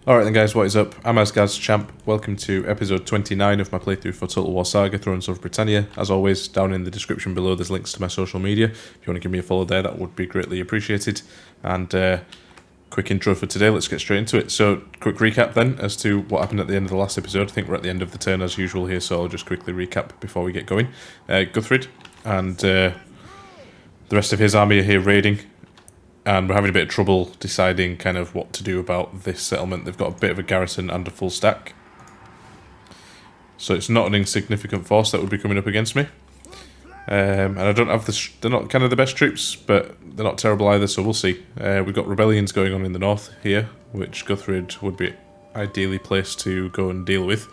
Alright then guys, what is up? I'm AsgardsChamp. Welcome to episode 29 of my playthrough for Total War Saga, Thrones of Britannia. As always, down in the description below there's links to my social media. If you want to give me a follow there, that would be greatly appreciated. And quick intro for today, let's get straight into it. So, quick recap then as to what happened at the end of the last episode. I think we're at the end of the turn as usual here, so I'll just quickly recap before we get going. Guthfrid and the rest of his army are here raiding. And we're having a bit of trouble deciding kind of what to do about this settlement. They've got a bit of a garrison and a full stack. So it's not an insignificant force that would be coming up against me. And I don't have the... they're not kind of the best troops, but they're not terrible either, so we'll see. We've got rebellions going on in the north here, which Guthfrid would be ideally placed to go and deal with.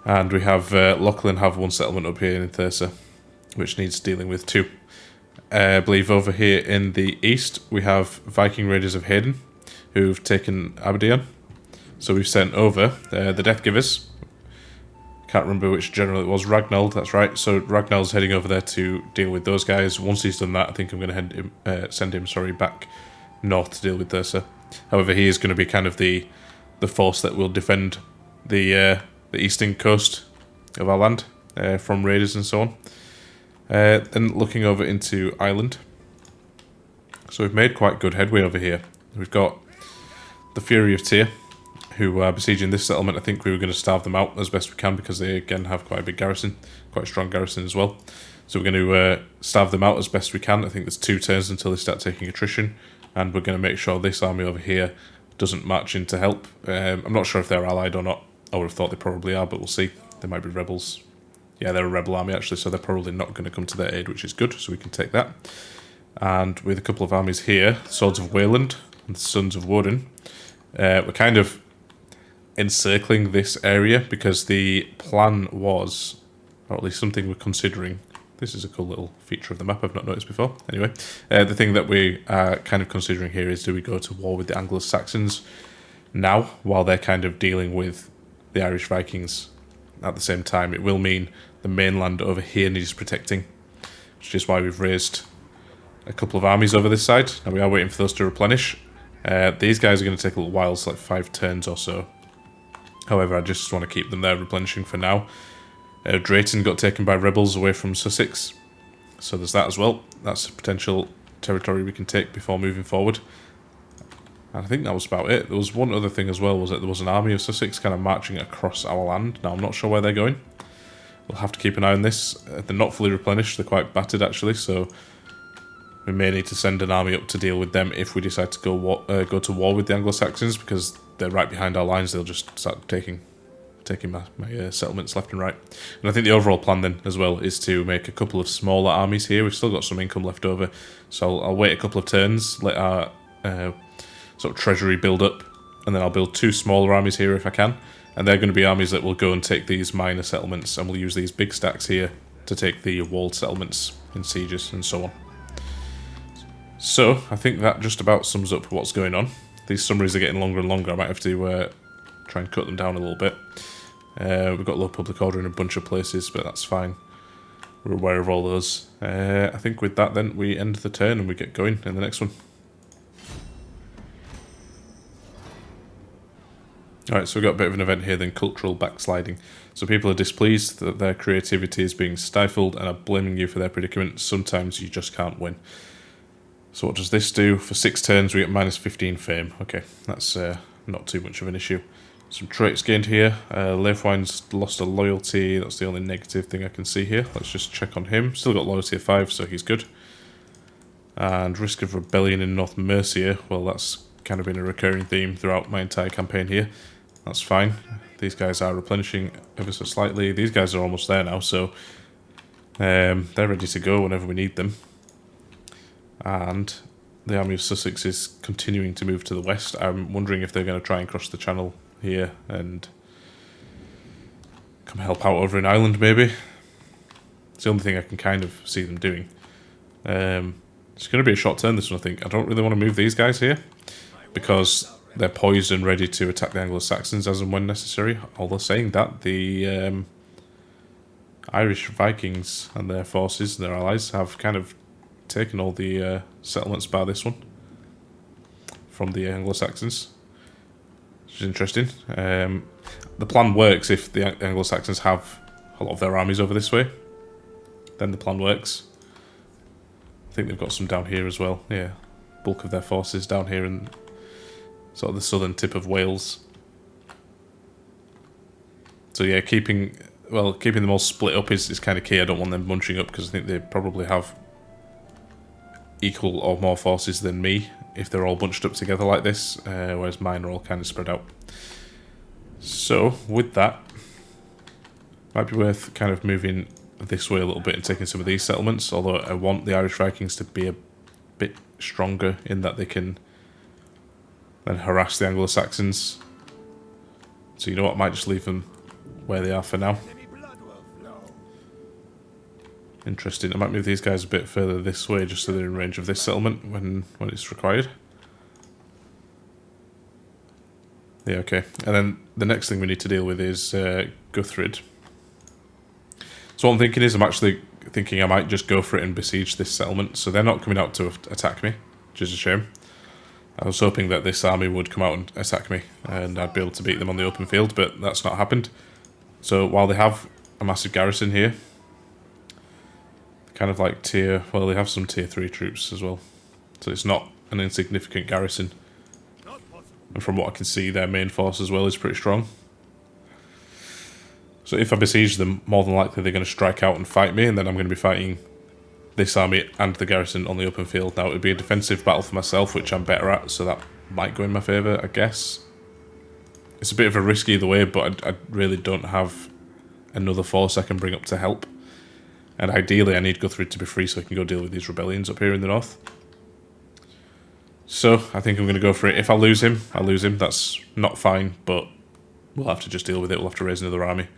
And we have Lachlan have one settlement up here in Thursa, which needs dealing with too. I believe over here in the east we have Viking Raiders of Hayden who've taken Aberdeen. So we've sent over the Death Givers. Can't remember which general it was. Ragnald, that's right. So Ragnald's heading over there to deal with those guys. Once he's done that, I think I'm going to send him back north to deal with Thursa. However, he is going to be kind of the force that will defend the eastern coast of our land from raiders and so on. Then looking over into Ireland. So we've made quite good headway over here. We've got the Fury of Tyr, who are besieging this settlement. I think we were going to starve them out as best we can because they again have quite a big garrison, quite a strong garrison as well. So we're going to starve them out as best we can. I think there's 2 turns until they start taking attrition, and we're going to make sure this army over here doesn't march in to help. I'm not sure if they're allied or not. I would have thought they probably are, but we'll see. They might be rebels. Yeah, they're a rebel army actually, so they're probably not going to come to their aid, which is good, so we can take that. And with a couple of armies here, Swords of Wayland and Sons of Woden, we're kind of encircling this area because the plan was, or at least something we're considering, this is a cool little feature of the map I've not noticed before. Anyway, the thing that we are kind of considering here is, do we go to war with the Anglo-Saxons now, while they're kind of dealing with the Irish Vikings at the same time? It will mean the mainland over here needs protecting, which is why we've raised a couple of armies over this side. Now we are waiting for those to replenish. These guys are going to take a little while, it's like 5 turns or so. However, I just want to keep them there replenishing for now. Drayton got taken by rebels away from Sussex, so there's that as well. That's a potential territory we can take before moving forward. And I think that was about it. There was one other thing as well, was that there was an army of Sussex kind of marching across our land. Now I'm not sure where they're going. We'll have to keep an eye on this. They're not fully replenished, they're quite battered actually, so we may need to send an army up to deal with them if we decide to go to war with the Anglo-Saxons, because they're right behind our lines. They'll just start taking my settlements left and right. And I think the overall plan then as well is to make a couple of smaller armies here. We've still got some income left over, so I'll wait a couple of turns, let our sort of treasury build up, and then I'll build 2 smaller armies here if I can. And they're going to be armies that will go and take these minor settlements, and we'll use these big stacks here to take the walled settlements in sieges and so on. So I think that just about sums up what's going on. These summaries are getting longer and longer. I might have to try and cut them down a little bit. We've got low public order in a bunch of places, but that's fine. We're aware of all those. I think with that then we end the turn and we get going in the next one. Alright, so we've got a bit of an event here then, cultural backsliding. So people are displeased that their creativity is being stifled and are blaming you for their predicament. Sometimes you just can't win. So what does this do? For 6 turns we get minus 15 fame. Okay, that's not too much of an issue. Some traits gained here. Leifwine's lost a loyalty. That's the only negative thing I can see here. Let's just check on him. Still got loyalty of 5, so he's good. And risk of rebellion in North Mercia. Well, that's kind of been a recurring theme throughout my entire campaign here. That's fine. These guys are replenishing ever so slightly. These guys are almost there now, so they're ready to go whenever we need them. And the army of Sussex is continuing to move to the west. I'm wondering if they're going to try and cross the channel here and come help out over in Ireland, maybe. It's the only thing I can kind of see them doing. It's going to be a short turn, this one, I think. I don't really want to move these guys here because they're poised and ready to attack the Anglo-Saxons as and when necessary. Although saying that, the Irish Vikings and their forces and their allies have kind of taken all the settlements by this one from the Anglo-Saxons. which is interesting. The plan works if the Anglo-Saxons have a lot of their armies over this way. Then the plan works. I think they've got some down here as well. Yeah, bulk of their forces down here in sort of the southern tip of Wales. So yeah, keeping them all split up is kind of key. I don't want them bunching up because I think they probably have equal or more forces than me if they're all bunched up together like this, whereas mine are all kind of spread out. So with that, might be worth kind of moving this way a little bit and taking some of these settlements, although I want the Irish Vikings to be a bit stronger in that they can then harass the Anglo-Saxons. So you know what, I might just leave them where they are for now. Interesting. I might move these guys a bit further this way just so they're in range of this settlement when it's required. Yeah, okay. And then the next thing we need to deal with is Guthfrid. So what I'm thinking is I'm actually thinking I might just go for it and besiege this settlement. So they're not coming out to attack me, which is a shame. I was hoping that this army would come out and attack me and I'd be able to beat them on the open field, but that's not happened. So while they have a massive garrison here, kind of like they have some tier 3 troops as well. So it's not an insignificant garrison. And from what I can see, their main force as well is pretty strong. So if I besiege them, more than likely they're going to strike out and fight me, and then I'm going to be fighting this army and the garrison on the open field. Now, it would be a defensive battle for myself, which I'm better at, so that might go in my favour, I guess. It's a bit of a risk either way, but I really don't have another force I can bring up to help. And ideally, I need Guthfrid to be free so I can go deal with these rebellions up here in the north. So, I think I'm going to go for it. If I lose him, I lose him. That's not fine, but we'll have to just deal with it. We'll have to raise another army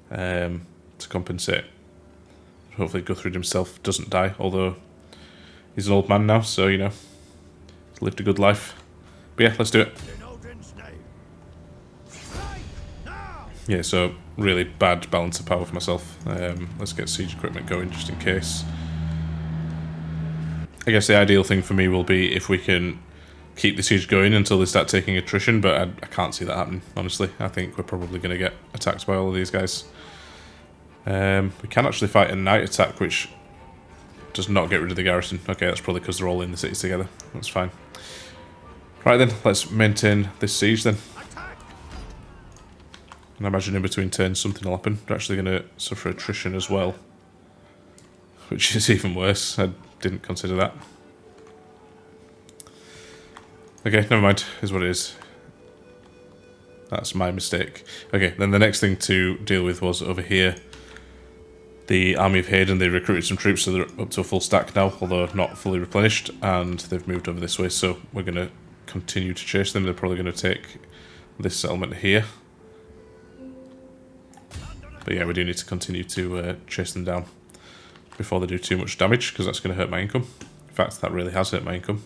to compensate. Hopefully Guthfrid himself doesn't die, although he's an old man now, so, you know, he's lived a good life. But yeah, let's do it. Yeah, so really bad balance of power for myself. Let's get siege equipment going just in case. I guess the ideal thing for me will be if we can keep the siege going until they start taking attrition, but I can't see that happening, honestly. I think we're probably going to get attacked by all of these guys. We can actually fight a night attack, which does not get rid of the garrison. Okay, that's probably because they're all in the cities together. That's fine. Right then, let's maintain this siege then. And I imagine in between turns something will happen. They're actually going to suffer attrition as well, which is even worse. I didn't consider that. Okay, never mind. Is what it is. That's my mistake. Okay, then the next thing to deal with was over here. The army of Hayden, they recruited some troops, so they're up to a full stack now, although not fully replenished, and they've moved over this way, so we're going to continue to chase them. They're probably going to take this settlement here. But yeah, we do need to continue to chase them down before they do too much damage, because that's going to hurt my income. In fact, that really has hurt my income,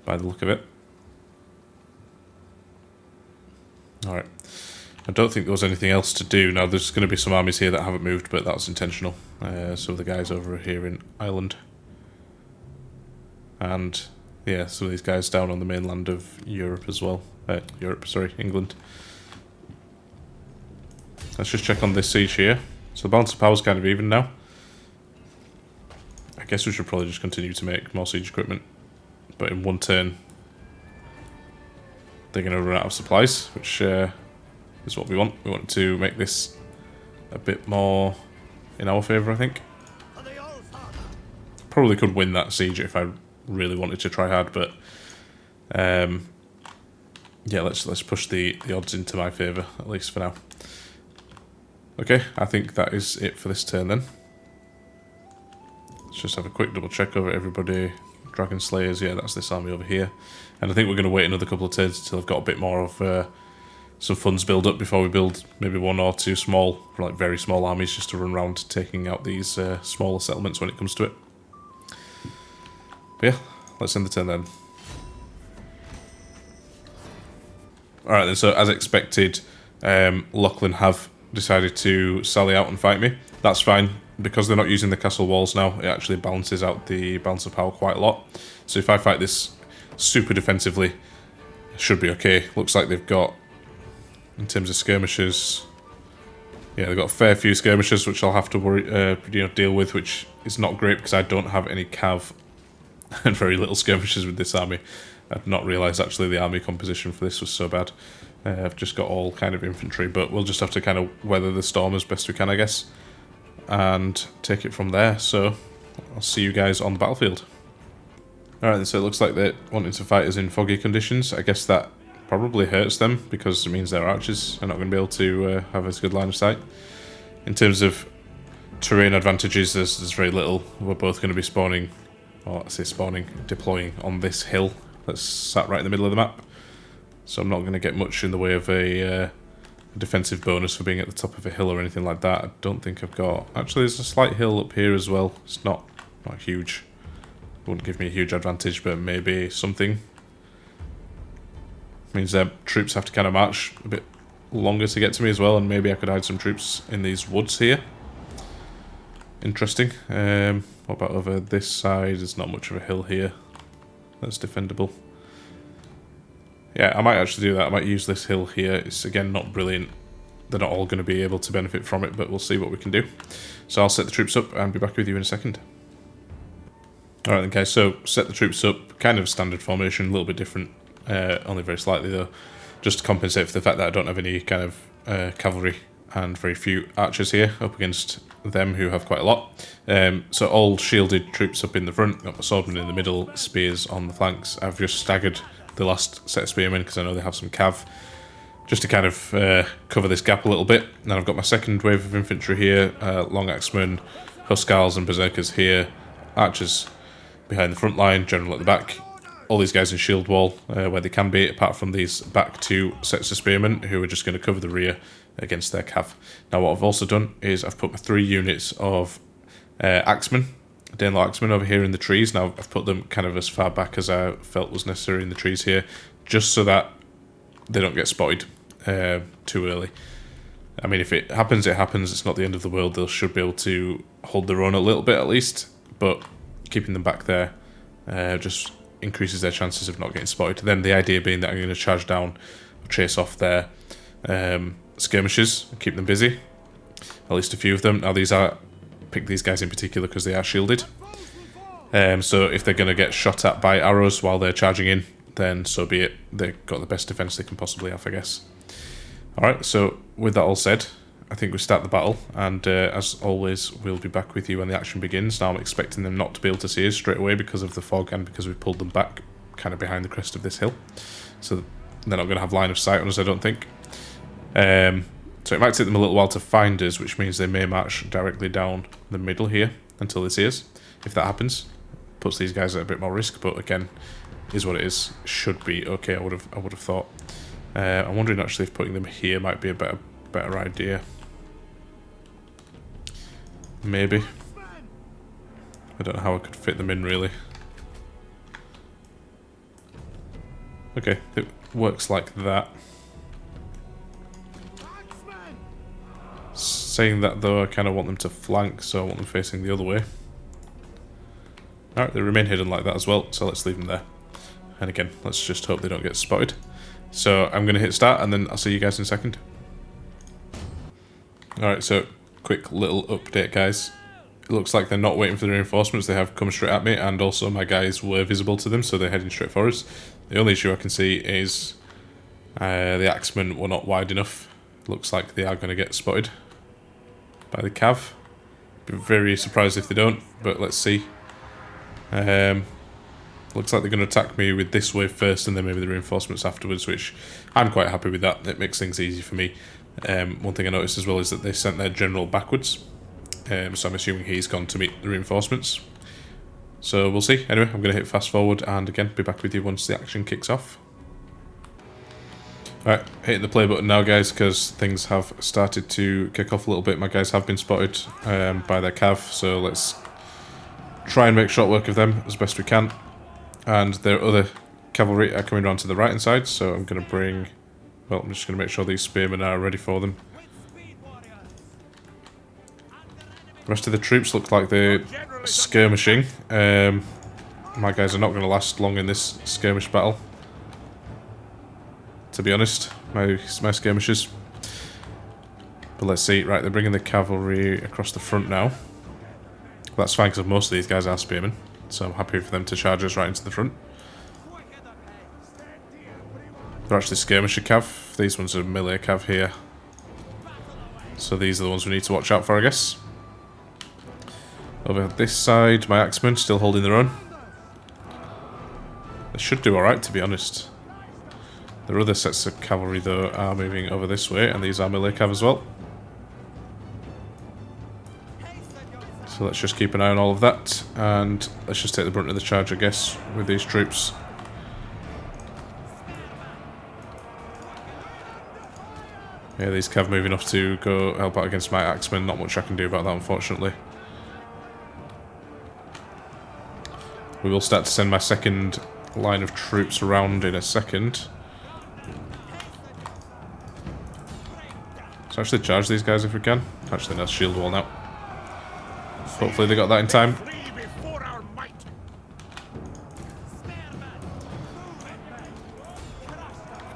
by the look of it. Alright. I don't think there was anything else to do. Now, there's going to be some armies here that haven't moved, but that's intentional. So the guys over here in Ireland. And, yeah, some of these guys down on the mainland of Europe as well. England. Let's just check on this siege here. So the balance of power is kind of even now. I guess we should probably just continue to make more siege equipment. But in one turn, they're going to run out of supplies, which is what we want. We want to make this a bit more in our favour, I think. Probably could win that siege if I really wanted to try hard, but yeah, let's push the odds into my favour, at least for now. Okay, I think that is it for this turn then. Let's just have a quick double check over everybody. Dragon Slayers, yeah, that's this army over here. And I think we're going to wait another couple of turns until I've got a bit more of some funds build up before we build maybe one or two small, like very small armies just to run around taking out these smaller settlements when it comes to it. But yeah, let's end the turn then. Alright then, so as expected, Lachlan have decided to sally out and fight me. That's fine. Because they're not using the castle walls now, it actually balances out the balance of power quite a lot. So if I fight this super defensively, should be okay. Looks like they've got, in terms of skirmishers, yeah, they've got a fair few skirmishers, which I'll have to worry, deal with, which is not great because I don't have any cav and very little skirmishers with this army. I'd not realised actually the army composition for this was so bad. I've just got all kind of infantry, but we'll just have to kind of weather the storm as best we can, I guess, and take it from there. So I'll see you guys on the battlefield. Alright, so it looks like they're wanting to fight us in foggy conditions. I guess that probably hurts them because it means their archers are not going to be able to have as good line of sight. In terms of terrain advantages, there's very little. We're both going to be spawning, well, I say spawning, deploying on this hill that's sat right in the middle of the map. So I'm not going to get much in the way of a defensive bonus for being at the top of a hill or anything like that. I don't think I've got... Actually, there's a slight hill up here as well. It's not huge. It wouldn't give me a huge advantage, but maybe something. Means their troops have to kind of march a bit longer to get to me as well, and maybe I could hide some troops in these woods here. Interesting. What about over this side? There's not much of a hill here. That's defendable. Yeah, I might actually do that. I might use this hill here. It's, again, not brilliant. They're not all going to be able to benefit from it, but we'll see what we can do. So I'll set the troops up and be back with you in a second. Alright then, guys, so set the troops up. Kind of standard formation, a little bit different. Only very slightly, though. Just to compensate for the fact that I don't have any kind of cavalry and very few archers here up against them, who have quite a lot. So all shielded troops up in the front. Got my swordmen in the middle, spears on the flanks. I've just staggered the last set of spearmen because I know they have some cav, just to kind of cover this gap a little bit. And then I've got my second wave of infantry here, long axemen, huskars and berserkers here, archers behind the front line, general at the back. All these guys in shield wall where they can be, apart from these back two sets of spearmen who are just going to cover the rear against their cav. Now what I've also done is I've put my 3 units of axemen, Danelaw axemen over here in the trees. Now I've put them kind of as far back as I felt was necessary in the trees here, just so that they don't get spotted too early. I mean, if it happens, it happens. It's not the end of the world. They should be able to hold their own a little bit at least, but keeping them back there just increases their chances of not getting spotted. Then the idea being that I'm going to charge down or chase off their skirmishers and keep them busy, at least a few of them. Now pick these guys in particular because they are shielded, so if they're going to get shot at by arrows while they're charging in, then so be it. They've got the best defense they can possibly have, I guess. Alright, so with that all said, I think we start the battle, and as always, we'll be back with you when the action begins. Now I'm expecting them not to be able to see us straight away because of the fog and because we've pulled them back kind of behind the crest of this hill. So they're not going to have line of sight on us, I don't think. So it might take them a little while to find us, which means they may march directly down the middle here until they see us. If that happens, puts these guys at a bit more risk, but again, is what it is. Should be okay, I would have thought. I'm wondering actually if putting them here might be a better idea. Maybe. I don't know how I could fit them in, really. Okay, it works like that. Saying that though, I kind of want them to flank, so I want them facing the other way. Alright, they remain hidden like that as well, so let's leave them there. And again, let's just hope they don't get spotted. So I'm going to hit start, and then I'll see you guys in a second. Alright, so quick little update, guys. It looks like they're not waiting for the reinforcements. They have come straight at me, and also my guys were visible to them, so they're heading straight for us. The only issue I can see is the axemen were not wide enough. Looks like they are going to get spotted by the cav. Be very surprised if they don't, but let's see. Looks like they're going to attack me with this wave first and then maybe the reinforcements afterwards, which I'm quite happy with that. It makes things easy for me. One thing I noticed as well is that they sent their general backwards, so I'm assuming he's gone to meet the reinforcements. So we'll see. Anyway, I'm going to hit fast forward and again be back with you once the action kicks off. Alright, hitting the play button now, guys, because things have started to kick off a little bit. My guys have been spotted by their cav, so let's try and make short work of them as best we can. And their other cavalry are coming around to the right hand side, so I'm going to bring... Well, I'm just going to make sure these spearmen are ready for them. The rest of the troops look like they're skirmishing. My guys are not going to last long in this skirmish battle. to be honest, my skirmishers. But let's see. Right, they're bringing the cavalry across the front now. That's fine because most of these guys are spearmen, so I'm happy for them to charge us right into the front. They're actually skirmisher cav. These ones are melee cav here. So these are the ones we need to watch out for, I guess. Over this side, my axemen still holding their own. They should do alright, to be honest. Their other sets of cavalry, though, are moving over this way, and these are melee cav as well. So let's just keep an eye on all of that, and let's just take the brunt of the charge, I guess, with these troops. Yeah, these cav moving off to go help out against my axemen. Not much I can do about that, unfortunately. We will start to send my second line of troops around in a second. Let's actually charge these guys if we can. Actually, no, shield wall now. Hopefully they got that in time.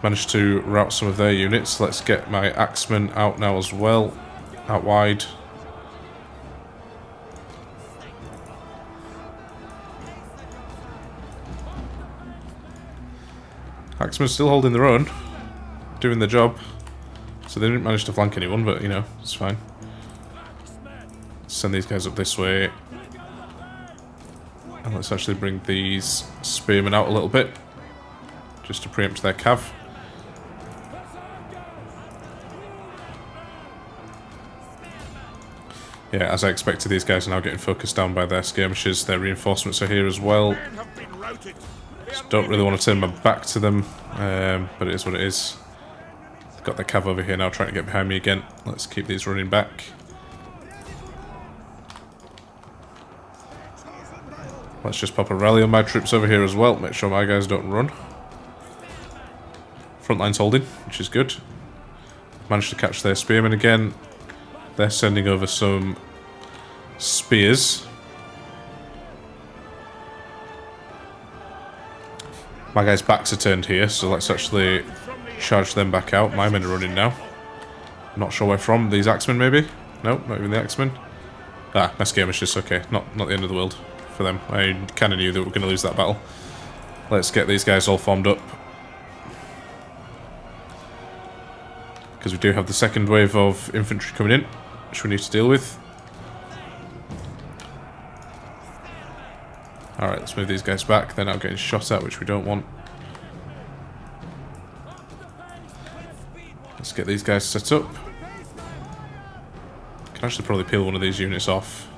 Managed to rout some of their units. Let's get my axemen out now as well. Out wide. Axemen still holding their own. Doing the job. So they didn't manage to flank anyone, but you know, it's fine. Send these guys up this way. And let's actually bring these spearmen out a little bit. Just to preempt their cav. Yeah, as I expected, these guys are now getting focused down by their skirmishers. Their reinforcements are here as well. Just don't really want to turn my back to them, but it is what it is. Got the cav over here now trying to get behind me again. Let's keep these running back. Let's just pop a rally on my troops over here as well. Make sure my guys don't run. Front line's holding, which is good. Managed to catch their spearmen again. They're sending over some spears. My guys' backs are turned here, so let's actually charge them back out. My men are running now. Not sure where from. These axemen, maybe? No, not even the axemen. Ah, my skirmishers. Okay, not the end of the world for them. I kind of knew that we were going to lose that battle. Let's get these guys all formed up. Because we do have the second wave of infantry coming in, which we need to deal with. Alright, let's move these guys back. They're now getting shot at, which we don't want. Let's get these guys set up. Can actually probably peel one of these units off.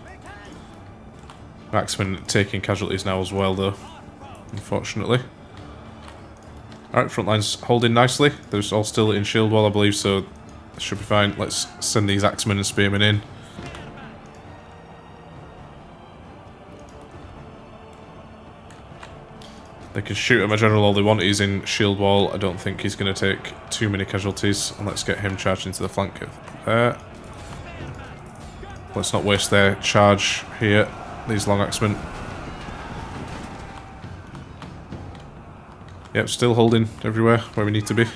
Axemen taking casualties now as well, though, unfortunately. Alright, front line's holding nicely. They're all still in shield wall, I believe, so should be fine. Let's send these axemen and spearmen in. They can shoot at my general all they want. He's in shield wall. I don't think he's going to take too many casualties. And let's get him charged into the flank there. Let's not waste their charge here. These long axemen. Yep, still holding everywhere where we need to be.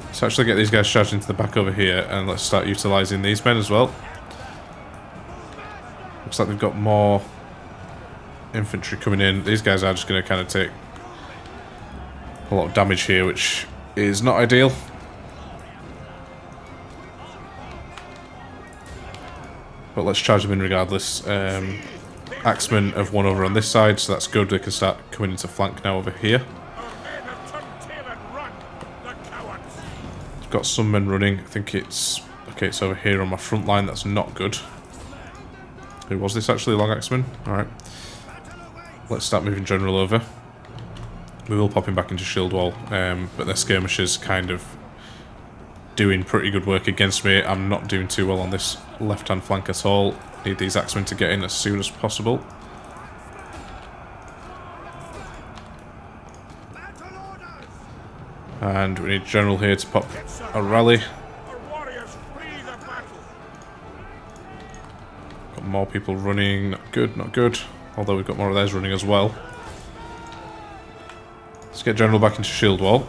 Let's actually get these guys charged into the back over here, and let's start utilising these men as well. Looks like they've got more infantry coming in. These guys are just going to kind of take a lot of damage here, which is not ideal. But let's charge them in regardless. Axemen have won over on this side, so that's good. They can start coming into flank now over here. Got some men running. I think it's... okay, it's over here on my front line. That's not good. Who was this actually? Long axeman? Alright. Let's start moving general over. We will pop him back into shield wall, but their skirmishers kind of doing pretty good work against me. I'm not doing too well on this left-hand flank at all. Need these axemen to get in as soon as possible. And we need general here to pop a rally. Got more people running. Not good, not good. Although we've got more of theirs running as well. Let's get General back into shield wall.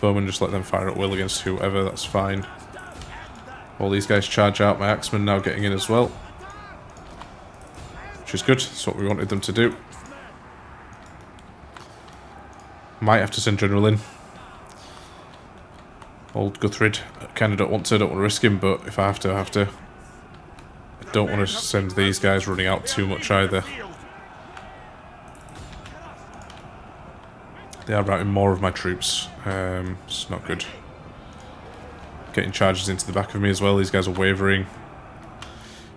Bowman, just let them fire at will against whoever, that's fine. All these guys charge out, my axemen now getting in as well. Which is good, that's what we wanted them to do. Might have to send General in. Old Guthfrid, kinda don't want to risk him, but if I have to, I have to. I don't want to send these guys running out too much either. They are routing more of my troops. It's not good. Getting charges into the back of me as well. These guys are wavering.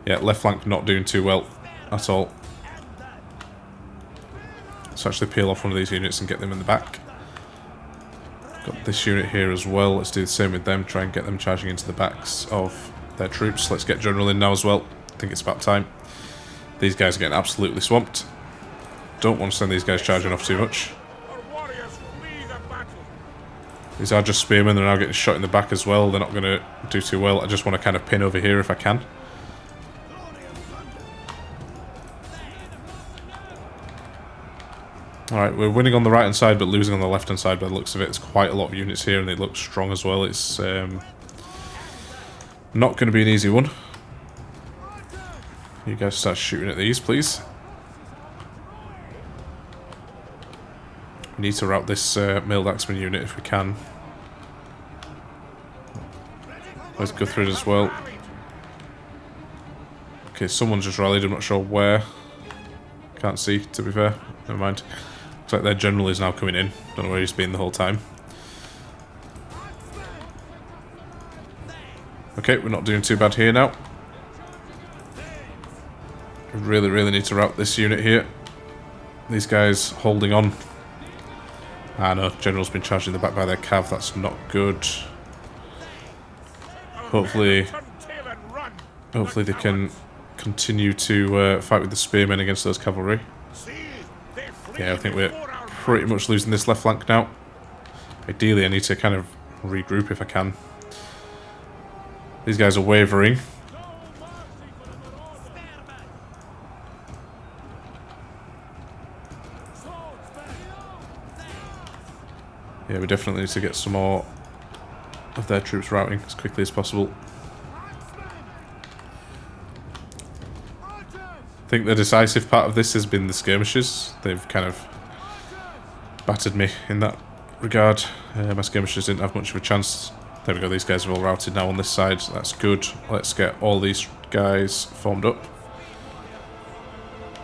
Yeah, left flank not doing too well at all. Let's actually peel off one of these units and get them in the back. Got this unit here as well. Let's do the same with them. Try and get them charging into the backs of their troops. Let's get General in now as well. I think it's about time. These guys are getting absolutely swamped. Don't want to send these guys charging off too much. These are just spearmen, they're now getting shot in the back as well. They're not going to do too well. I just want to kind of pin over here if I can. Alright, we're winning on the right hand side but losing on the left hand side by the looks of it. There's quite a lot of units here and they look strong as well. It's not going to be an easy one. You guys start shooting at these, please. We need to rout this mailed axeman unit if we can. Where's Guthfrid as well? Okay, someone's just rallied, I'm not sure where. Can't see, to be fair. Never mind. Looks like their general is now coming in. Don't know where he's been the whole time. Okay, we're not doing too bad here now. We really need to rout this unit here. These guys holding on. Ah no, General's been charged in the back by their cav, that's not good. Hopefully they can continue to fight with the spearmen against those cavalry. Yeah, I think we're pretty much losing this left flank now. Ideally I need to kind of regroup if I can. These guys are wavering. Yeah, we definitely need to get some more of their troops routing as quickly as possible. I think the decisive part of this has been the skirmishes. They've kind of battered me in that regard. My skirmishers didn't have much of a chance. There we go, these guys are all routed now on this side, so that's good. Let's get all these guys formed up.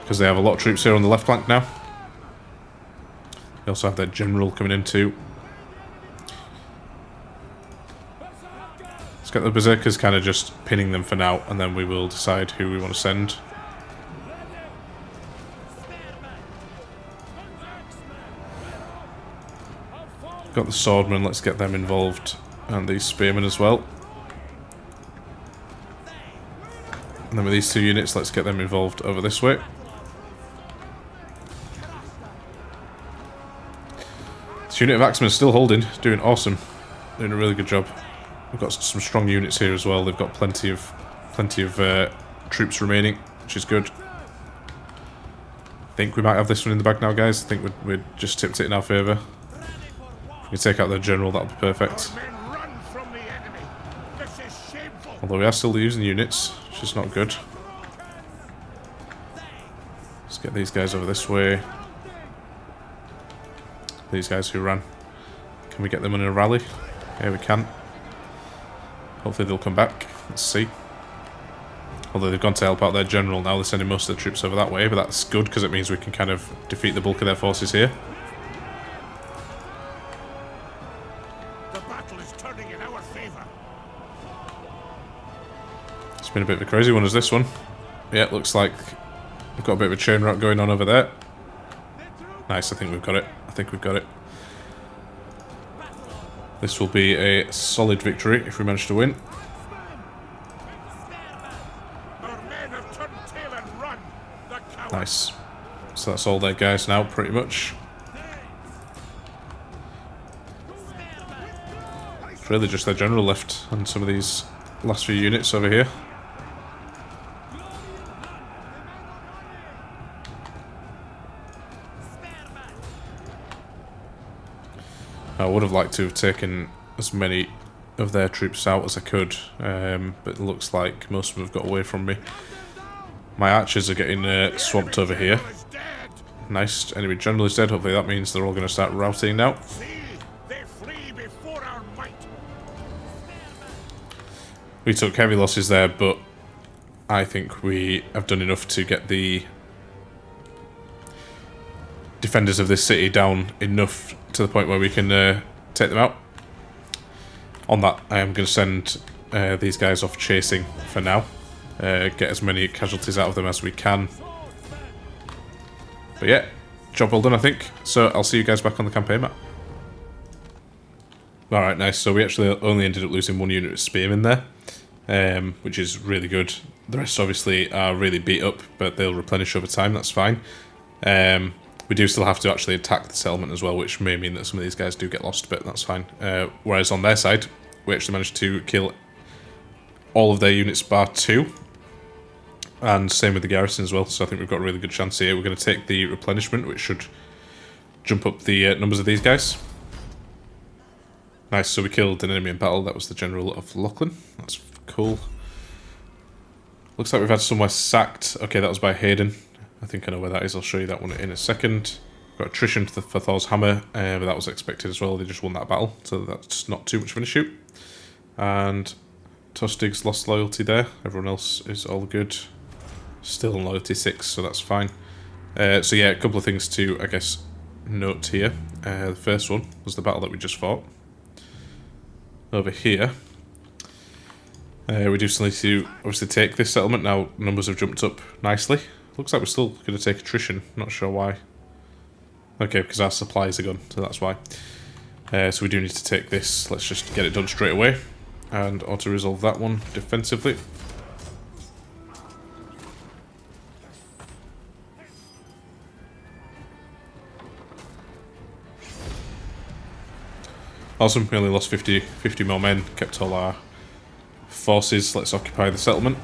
Because they have a lot of troops here on the left flank now. They also have their general coming in too. Let's get the berserkers kind of just pinning them for now, and then we will decide who we want to send. Got the swordmen, let's get them involved, and these spearmen as well. And then with these two units, let's get them involved over this way. This unit of axemen is still holding, doing awesome, doing a really good job. We've got some strong units here as well. They've got plenty of troops remaining, which is good. I think we might have this one in the bag now, guys. I think we're just tipped it in our favour. If we can take out their general, that'll be perfect. Although we are still losing units, which is not good. Let's get these guys over this way. These guys who ran. Can we get them in a rally? Yeah, we can. Hopefully they'll come back. Let's see. Although they've gone to help out their general now, they're sending most of their troops over that way, but that's good because it means we can kind of defeat the bulk of their forces here. The battle is turning in our favor. It's been a bit of a crazy one as this one. Yeah, it looks like we've got a bit of a chain route going on over there. Nice, I think we've got it. I think we've got it. This will be a solid victory if we manage to win. Nice. So that's all their guys now, pretty much. It's really just their general left and some of these last few units over here. I would have liked to have taken as many of their troops out as I could, but it looks like most of them have got away from me. My archers are getting swamped over here. Nice, enemy general is dead. Hopefully that means they're all going to start routing now. See, they flee before our might. We took heavy losses there, but I think we have done enough to get the defenders of this city down enough to the point where we can take them out. On that, I am going to send these guys off chasing for now. Get as many casualties out of them as we can. But yeah, job well done, I think. So I'll see you guys back on the campaign map. Alright, nice. So we actually only ended up losing one unit of spearmen there, which is really good. The rest obviously are really beat up, but they'll replenish over time, that's fine. We do still have to actually attack the settlement as well, which may mean that some of these guys do get lost, but that's fine. Whereas on their side, we actually managed to kill all of their units bar 2. And same with the garrison as well, so I think we've got a really good chance here. We're going to take the replenishment, which should jump up the numbers of these guys. Nice, so we killed an enemy in battle. That was the General of Lachlan. That's cool. Looks like we've had somewhere sacked. Okay, that was by Hayden. I think I know where that is. I'll show you that one in a second. Got attrition for Thor's hammer, but that was expected as well. They just won that battle, so that's not too much of an issue. And Tostig's lost loyalty there. Everyone else is all good. Still on loyalty 6, so that's fine. So yeah, a couple of things to, I guess, note here. The first one was the battle that we just fought. Over here, we do still need to obviously take this settlement. Now numbers have jumped up nicely. Looks like we're still going to take attrition. Not sure why. Okay, because our supplies are gone, so that's why. So we do need to take this. Let's just get it done straight away and auto-resolve that one defensively. Awesome, we only lost 50 more men, kept all our forces. Let's occupy the settlement.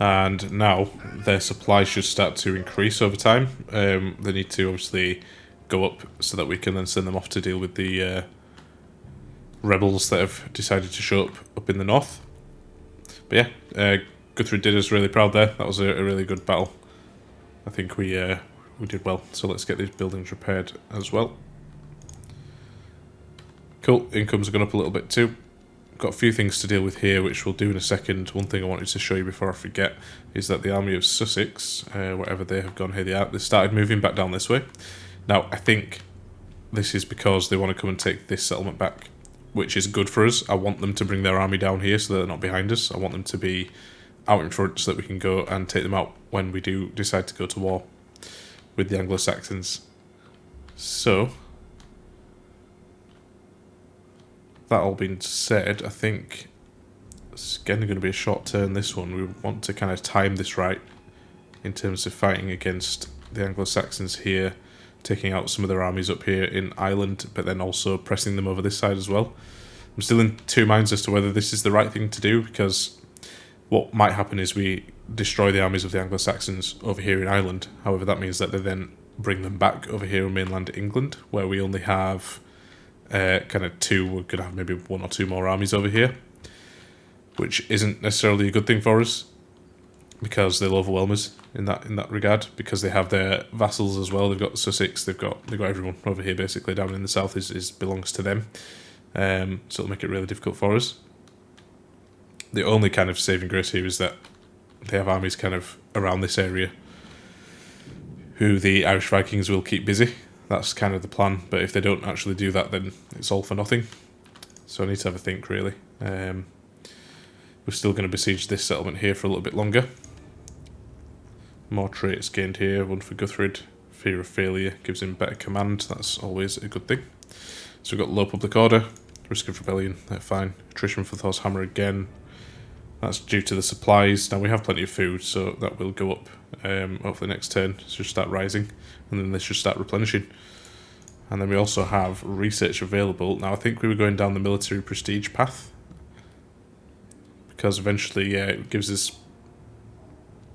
And now their supplies should start to increase over time. They need to obviously go up so that we can then send them off to deal with the rebels that have decided to show up in the north. But yeah, Guthfrid did us really proud there. That was a really good battle. I think we did well. So let's get these buildings repaired as well. Cool, incomes are going up a little bit too. Got a few things to deal with here, which we'll do in a second. One thing I wanted to show you before I forget is that the army of Sussex, wherever they have gone, here they are, they started moving back down this way. Now, I think this is because they want to come and take this settlement back, which is good for us. I want them to bring their army down here so that they're not behind us. I want them to be out in front so that we can go and take them out when we do decide to go to war with the Anglo-Saxons. So, that all being said, I think it's again going to be a short turn, this one. We want to kind of time this right in terms of fighting against the Anglo-Saxons here, taking out some of their armies up here in Ireland, but then also pressing them over this side as well. I'm still in two minds as to whether this is the right thing to do, because what might happen is we destroy the armies of the Anglo-Saxons over here in Ireland. However, that means that they then bring them back over here in mainland England, where we only have kind of two. We're going to have maybe one or two more armies over here, which isn't necessarily a good thing for us, because they'll overwhelm us in that regard, because they have their vassals as well. They've got Sussex, they've got everyone over here basically down in the south is belongs to them. So it'll make it really difficult for us. The only kind of saving grace here is that they have armies kind of around this area who the Irish Vikings will keep busy. That's kind of the plan, but if they don't actually do that, then it's all for nothing. So I need to have a think, really. We're still going to besiege this settlement here for a little bit longer. More traits gained here, one for Guthfrid. Fear of failure gives him better command, that's always a good thing. So we've got low public order, risk of rebellion, they're fine. Attrition for Thor's hammer again. That's due to the supplies. Now we have plenty of food, so that will go up. Hopefully next turn it should start rising, and then this should start replenishing. And then we also have research available. Now I think we were going down the military prestige path, because eventually, yeah, it gives us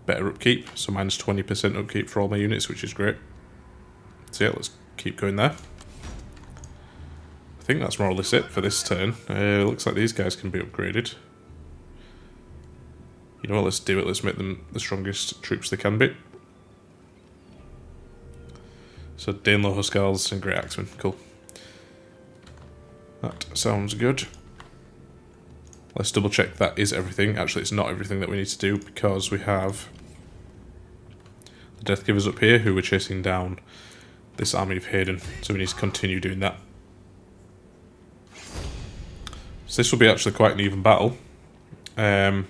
better upkeep. So minus 20% upkeep for all my units, which is great. So yeah, let's keep going there. I think that's more or less it for this turn. Looks like these guys can be upgraded. You know what, let's do it. Let's make them the strongest troops they can be. So Danelaw Huskarls and Great Axemen. Cool. That sounds good. Let's double check that is everything. Actually, it's not everything that we need to do because we have the Death Givers up here who we're chasing down this army of Hayden. So we need to continue doing that. So this will be actually quite an even battle. I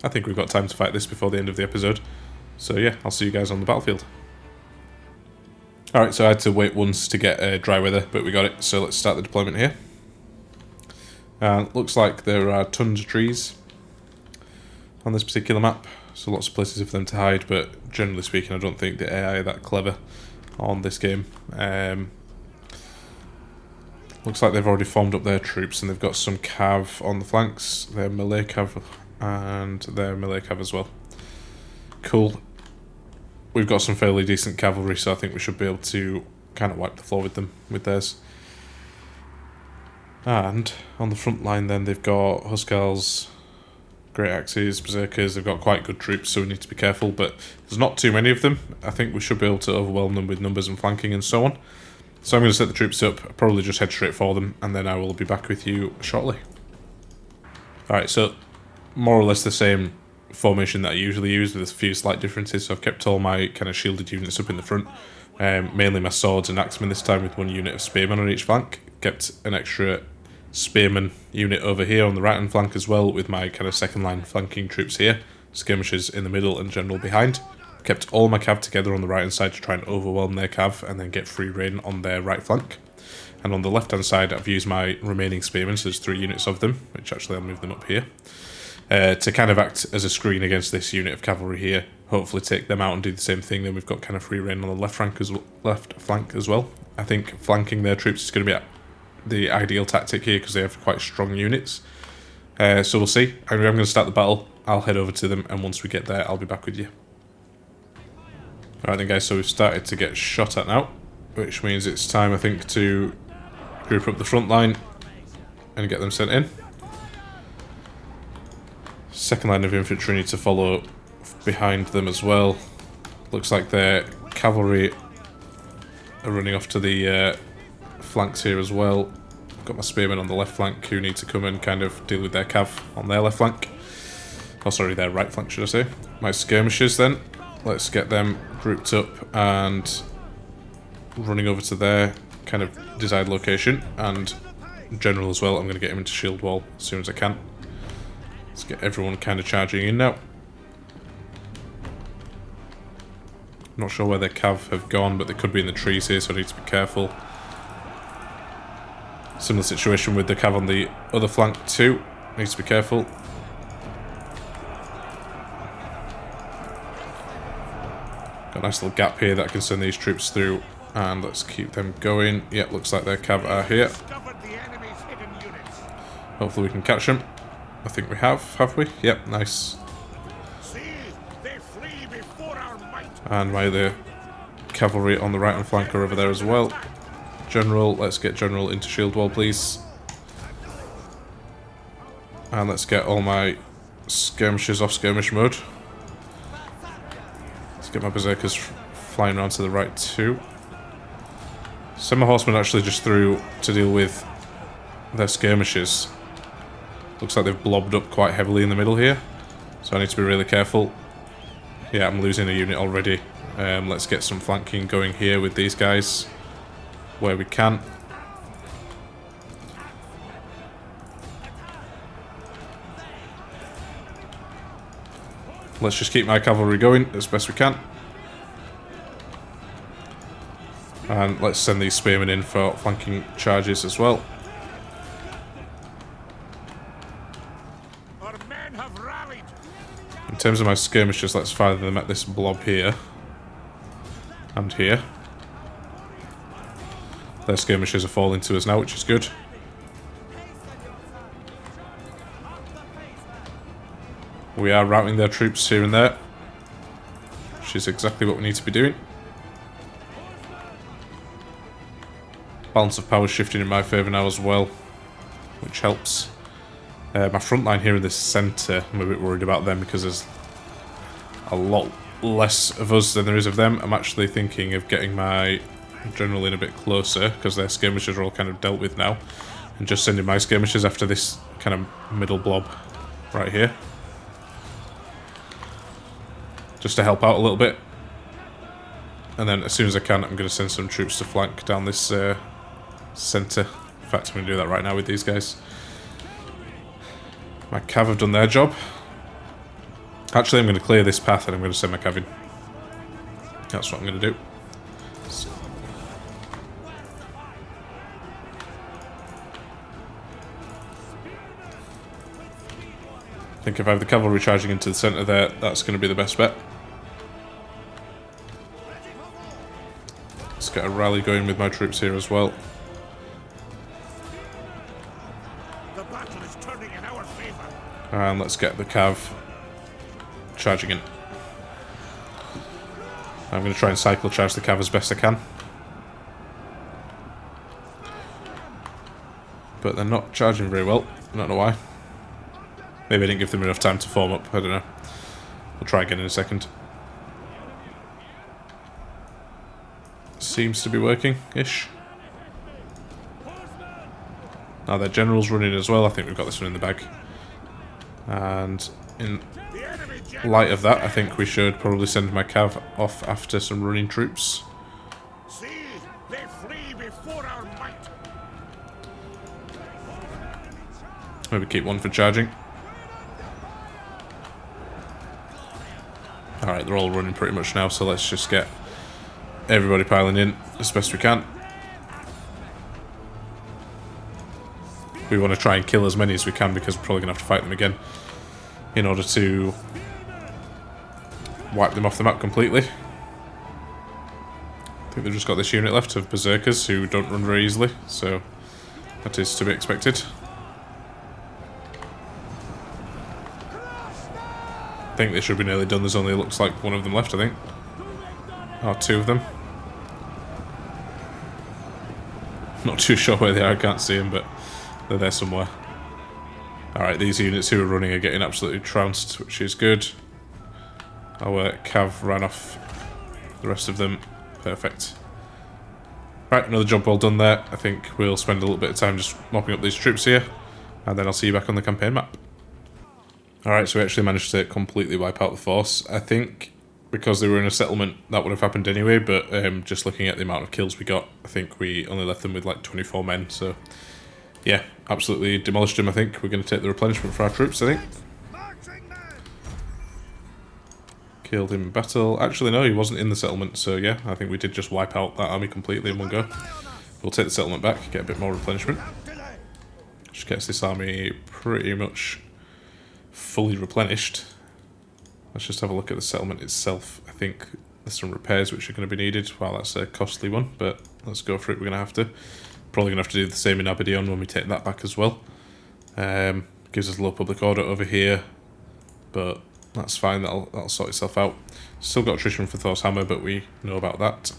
think we've got time to fight this before the end of the episode. So yeah, I'll see you guys on the battlefield. Alright, so I had to wait once to get dry weather, but we got it. So let's start the deployment here. Looks like there are tons of trees on this particular map. So lots of places for them to hide, but generally speaking I don't think the AI are that clever on this game. Looks like they've already formed up their troops and they've got some cav on the flanks. They're melee cav and they're melee cav as well. Cool. We've got some fairly decent cavalry, so I think we should be able to kind of wipe the floor with them, with theirs. And on the front line then they've got Huskarls, Great Axes, Berserkers. They've got quite good troops, so we need to be careful, but there's not too many of them. I think we should be able to overwhelm them with numbers and flanking and so on. So I'm going to set the troops up, I'll probably just head straight for them, and then I will be back with you shortly. Alright, so more or less the same formation that I usually use with a few slight differences. So I've kept all my kind of shielded units up in the front, mainly my swords and axemen this time with one unit of spearmen on each flank. Kept an extra spearman unit over here on the right hand flank as well with my kind of second line flanking troops here, skirmishers in the middle and general behind. Kept all my cav together on the right hand side to try and overwhelm their cav and then get free rein on their right flank. And on the left hand side I've used my remaining spearmen, so there's 3 units of them, which actually I'll move them up here. To kind of act as a screen against this unit of cavalry here, hopefully take them out and do the same thing. Then we've got kind of free rein on the left flank as well. I think flanking their troops is going to be the ideal tactic here because they have quite strong units. So we'll see. I'm going to start the battle. I'll head over to them, and once we get there, I'll be back with you. Alright then guys, so we've started to get shot at now, which means it's time I think to group up the front line and get them sent in. Second line of infantry need to follow behind them as well. Looks like their cavalry are running off to the flanks here as well. Got my spearmen on the left flank who need to come and kind of deal with their cav on their left flank. Oh sorry, their right flank should I say. My skirmishers then, let's get them grouped up and running over to their kind of desired location. And general as well, I'm going to get him into shield wall as soon as I can. Let's get everyone kind of charging in now. Not sure where their cav have gone, but they could be in the trees here, so I need to be careful. Similar situation with the cav on the other flank too. Needs to be careful. Got a nice little gap here that I can send these troops through, and let's keep them going. Yep, looks like their cav are here. Hopefully we can catch them. I think we have we? Yep, nice. And my other cavalry on the right hand flank are over there as well. General, let's get General into shield wall please. And let's get all my skirmishers off skirmish mode. Let's get my berserkers flying around to the right too. Send my horsemen actually just through to deal with their skirmishers. Looks like they've blobbed up quite heavily in the middle here, so I need to be really careful. Yeah, I'm losing a unit already. Let's get some flanking going here with these guys where we can. Let's just keep my cavalry going as best we can. And let's send these spearmen in for flanking charges as well. In terms of my skirmishers, let's fire them at this blob here. And here. Their skirmishers are falling to us now, which is good. We are routing their troops here and there, which is exactly what we need to be doing. Balance of power shifting in my favour now as well, which helps. My front line here in the centre, I'm a bit worried about them because there's a lot less of us than there is of them. I'm actually thinking of getting my general in a bit closer because their skirmishers are all kind of dealt with now, and just sending my skirmishers after this kind of middle blob right here, just to help out a little bit. And then as soon as I can, I'm going to send some troops to flank down this centre. In fact, I'm going to do that right now with these guys. My cav have done their job. Actually, I'm going to clear this path and I'm going to send my cav in. That's what I'm going to do. I think if I have the cavalry charging into the centre there, that's going to be the best bet. Let's get a rally going with my troops here as well. The battle is turning in our favor. And let's get the cav charging in. I'm going to try and cycle charge the cav as best I can. But they're not charging very well. I don't know why. Maybe I didn't give them enough time to form up. I don't know. We'll try again in a second. Seems to be working-ish. Now their general's running as well. I think we've got this one in the bag. And in light of that, I think we should probably send my cav off after some running troops. See, they flee before our might. Maybe keep one for charging. Alright, they're all running pretty much now, so let's just get everybody piling in as best we can. We want to try and kill as many as we can because we're probably going to have to fight them again in order to wipe them off the map completely. I think they've just got this unit left of berserkers who don't run very easily, so that is to be expected. I think they should be nearly done. There's only, looks like, one of them left, I think. Or two of them. Not too sure where they are, I can't see them, but they're there somewhere. Alright, these units who are running are getting absolutely trounced, which is good. Our cav ran off the rest of them. Perfect. Right, another job well done there. I think we'll spend a little bit of time just mopping up these troops here, and then I'll see you back on the campaign map. Alright, so we actually managed to completely wipe out the force. I think because they were in a settlement, that would have happened anyway, but just looking at the amount of kills we got, I think we only left them with like 24 men, so yeah, absolutely demolished them. I think we're going to take the replenishment for our troops, I think. Killed him in battle. Actually, no, he wasn't in the settlement, so yeah, I think we did just wipe out that army completely in one go. We'll take the settlement back, get a bit more replenishment. Which gets this army pretty much fully replenished. Let's just have a look at the settlement itself. I think there's some repairs which are going to be needed. Well, that's a costly one, but let's go for it. We're going to have to. Probably going to have to do the same in Aberdeen when we take that back as well. Gives us low public order over here, but that's fine. That'll sort itself out. Still got attrition for Thor's Hammer, but we know about that.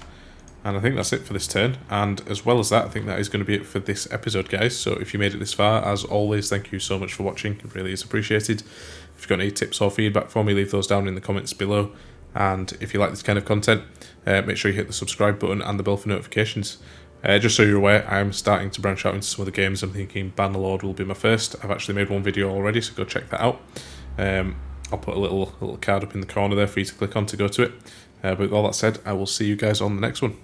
And I think that's it for this turn. And as well as that, I think that is going to be it for this episode, guys. So if you made it this far, as always, thank you so much for watching. It really is appreciated. If you've got any tips or feedback for me, leave those down in the comments below. And if you like this kind of content, make sure you hit the subscribe button and the bell for notifications. Just so you're aware, I'm starting to branch out into some other games. I'm thinking Bannerlord will be my first. I've actually made one video already, so go check that out. I'll put a little card up in the corner there for you to click on to go to it. But with all that said, I will see you guys on the next one.